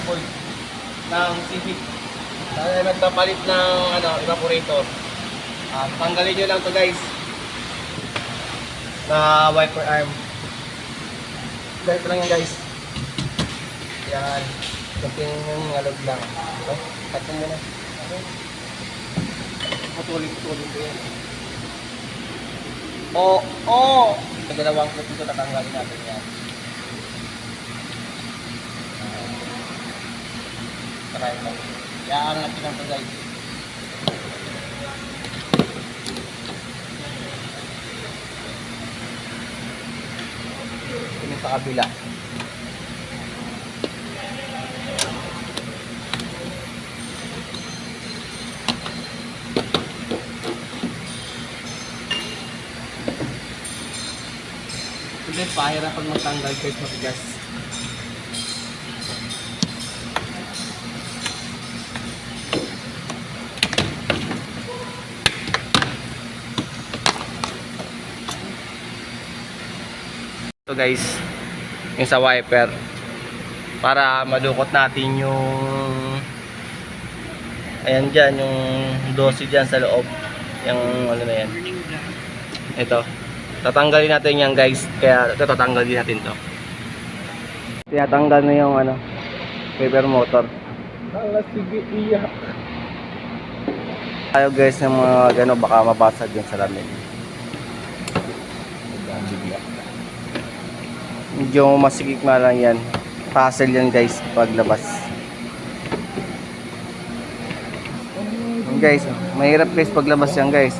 dashboard ng Civic. Tayo nagpapalit ng evaporator. Tanggalin nyo lang to guys na wiper arm. Ganito lang yan guys. Yan. Kunting ngalog lang. Okay? Cut mo muna. Okay. Tuloy ko yan. Sa dalawang clip ito tatanggalin natin yan. Try lang. Yan natin lang ito guys. Ini sa kabila. Hindi, pahirapan magtanggal guys, matigas. Ito guys, yung sa wiper para madukot natin yung ayan dyan, yung 12 dyan sa loob, yung ano na yan, ito tatanggalin natin yan guys, kaya ito tatanggalin natin to, tinatanggal na yung wiper motor. Sige, iyak tayo guys ng mga gano, baka mabasag yung salamin. Medyo masikik nga lang yan. Hassle yan guys paglabas. Guys, mahirap guys paglabas yan guys.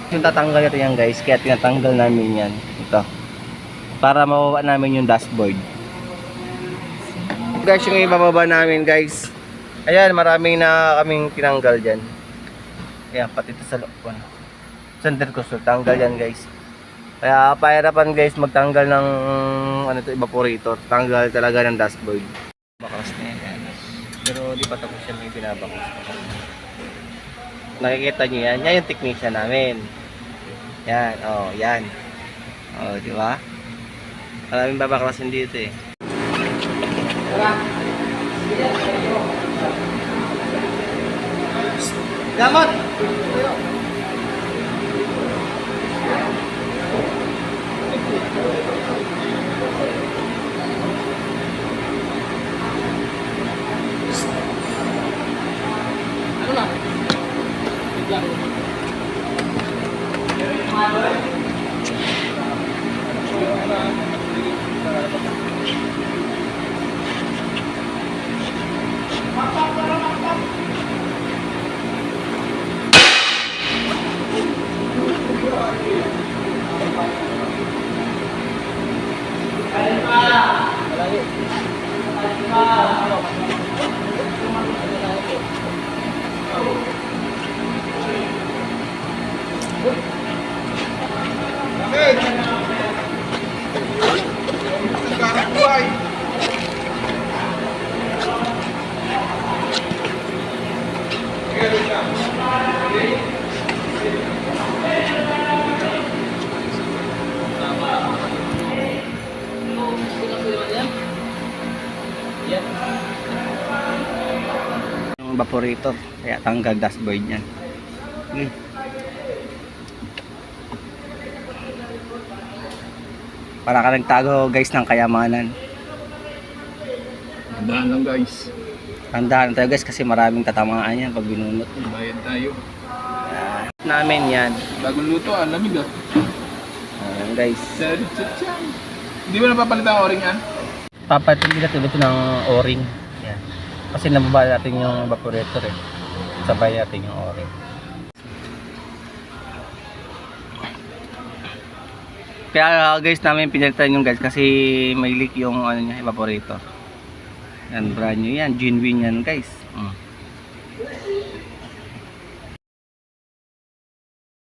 Yung tatanggal natin yan guys, kaya tinatanggal namin yan. Ito. Para mababa namin yung dashboard. Guys, yung ibababa namin guys. Ayan, maraming na kaming tinanggal dyan. Ayan, pati ito sa loob. Center console, tanggal yan guys. Kaya pahirapan guys magtanggal ng evaporator. Tanggal talaga ng dashboard. Baklas na yan. Pero di pa tapos yan, may binabaklas pa. Nakikita nyo yan. Yan yung technician namin. Yan, yan. Di ba? Maraming babaklasin dito eh. Damot! Yung evaporator, kaya tanggal dashboard niyan. Para ka nagtago guys ng kayamanan. Tandaan lang guys. Tandaan tayo guys kasi maraming tatamaan yan pag binunot. Bayad tayo. Namin yan. Bagong luto, lamig ah. Ayan guys. Hindi mo napapalitan ang o-ring yan? Papatindi natin ito ng o-ring. Yan. Kasi nababa natin yung evaporator eh. Sabay natin yung o-ring. Kaya guys namin pinalitan yung guys kasi may leak yung evaporator. Yan, brand new yan, genuine yan guys.